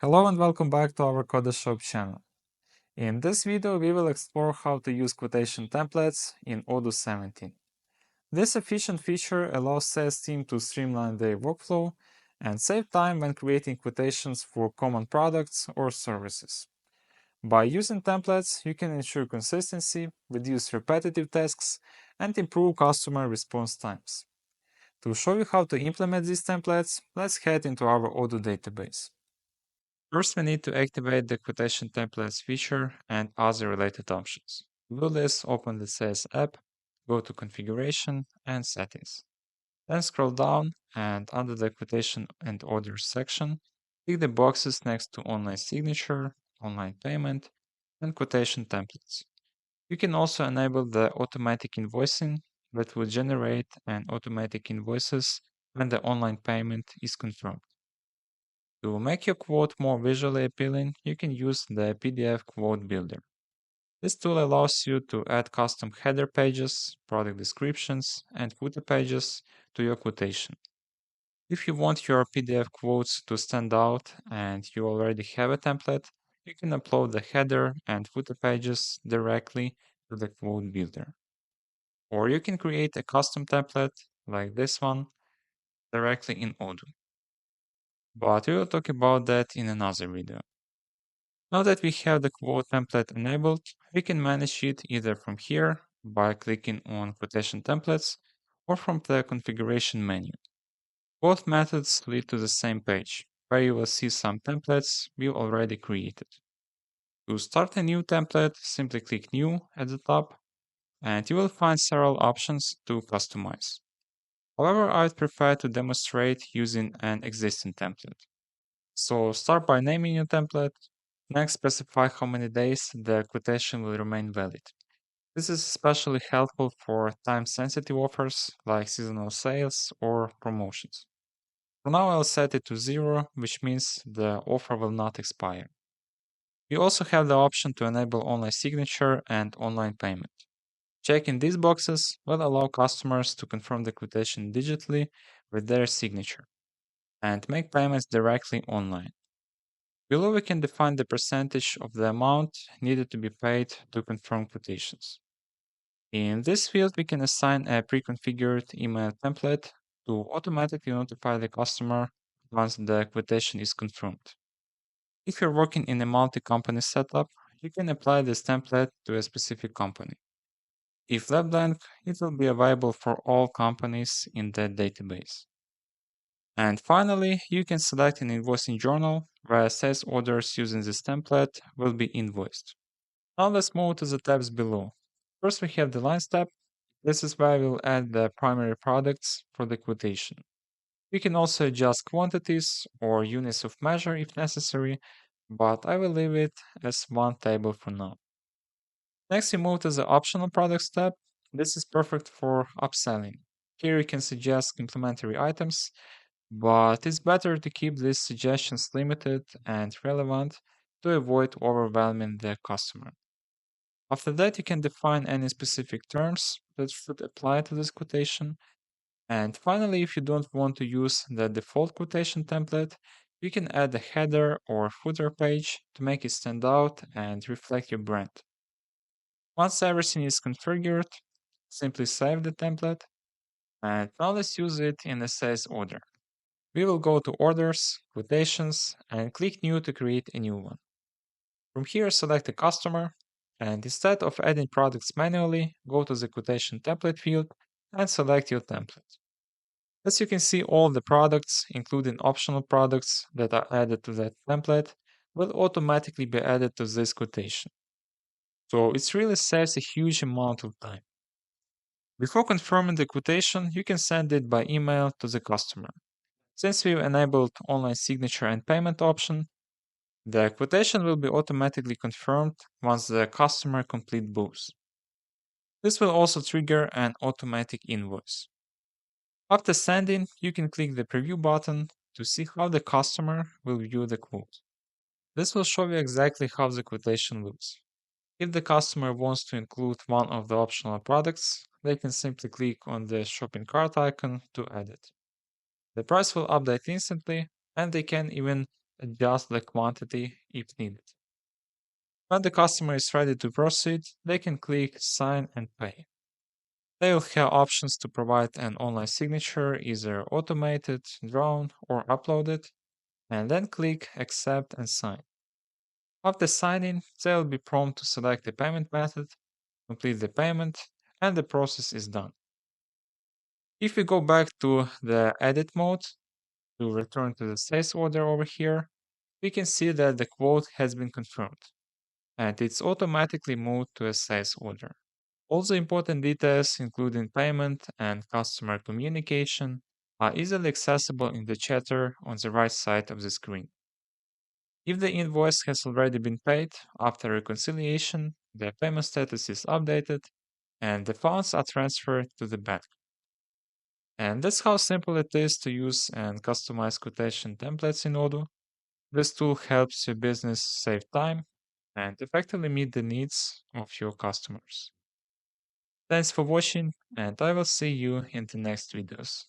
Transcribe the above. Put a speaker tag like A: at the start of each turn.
A: Hello and welcome back to our Codeshop channel. In this video, we will explore how to use quotation templates in Odoo 17. This efficient feature allows sales team to streamline their workflow and save time when creating quotations for common products or services. By using templates, you can ensure consistency, reduce repetitive tasks, and improve customer response times. To show you how to implement these templates, let's head into our Odoo database. First, we need to activate the quotation templates feature and other related options. To do this, open the Sales app, go to Configuration and Settings. Then scroll down and under the Quotation and Orders section, click the boxes next to Online Signature, Online Payment, and Quotation Templates. You can also enable the automatic invoicing that will generate an automatic invoices when the online payment is confirmed. To make your quote more visually appealing, you can use the PDF Quote Builder. This tool allows you to add custom header pages, product descriptions, and footer pages to your quotation. If you want your PDF quotes to stand out and you already have a template, you can upload the header and footer pages directly to the Quote Builder. Or you can create a custom template like this one directly in Odoo. But we will talk about that in another video. Now that we have the quote template enabled, we can manage it either from here by clicking on Quotation Templates or from the configuration menu. Both methods lead to the same page, where you will see some templates we already created. To start a new template, simply click New at the top, and you will find several options to customize. However, I would prefer to demonstrate using an existing template. So start by naming your template. Next, specify how many days the quotation will remain valid. This is especially helpful for time-sensitive offers like seasonal sales or promotions. For now, I'll set it to 0, which means the offer will not expire. You also have the option to enable online signature and online payment. Checking these boxes will allow customers to confirm the quotation digitally with their signature and make payments directly online. Below we can define the percentage of the amount needed to be paid to confirm quotations. In this field, we can assign a pre-configured email template to automatically notify the customer once the quotation is confirmed. If you're working in a multi-company setup, you can apply this template to a specific company. If left blank, it will be available for all companies in the database. And finally, you can select an invoicing journal where sales orders using this template will be invoiced. Now let's move to the tabs below. First, we have the lines tab. This is where we'll add the primary products for the quotation. We can also adjust quantities or units of measure if necessary, but I will leave it as one table for now. Next, we move to the optional products tab. This is perfect for upselling. Here you can suggest complementary items, but it's better to keep these suggestions limited and relevant to avoid overwhelming the customer. After that, you can define any specific terms that should apply to this quotation. And finally, if you don't want to use the default quotation template, you can add a header or footer page to make it stand out and reflect your brand. Once everything is configured, simply save the template, and now let's use it in a sales order. We will go to Orders, Quotations, and click New to create a new one. From here, select a customer, and instead of adding products manually, go to the Quotation Template field and select your template. As you can see, all the products, including optional products that are added to that template, will automatically be added to this quotation. So it really saves a huge amount of time. Before confirming the quotation, you can send it by email to the customer. Since we've enabled online signature and payment option, the quotation will be automatically confirmed once the customer completes both. This will also trigger an automatic invoice. After sending, you can click the preview button to see how the customer will view the quote. This will show you exactly how the quotation looks. If the customer wants to include one of the optional products, they can simply click on the shopping cart icon to add it. The price will update instantly, and they can even adjust the quantity if needed. When the customer is ready to proceed, they can click Sign and Pay. They will have options to provide an online signature, either automated, drawn, or uploaded, and then click Accept and Sign. After signing, they will be prompted to select the payment method, complete the payment, and the process is done. If we go back to the Edit mode to return to the sales order over here, we can see that the quote has been confirmed, and it's automatically moved to a sales order. All the important details, including payment and customer communication, are easily accessible in the chatter on the right side of the screen. If the invoice has already been paid after reconciliation, the payment status is updated and the funds are transferred to the bank. And that's how simple it is to use and customize quotation templates in Odoo. This tool helps your business save time and effectively meet the needs of your customers. Thanks for watching, and I will see you in the next videos.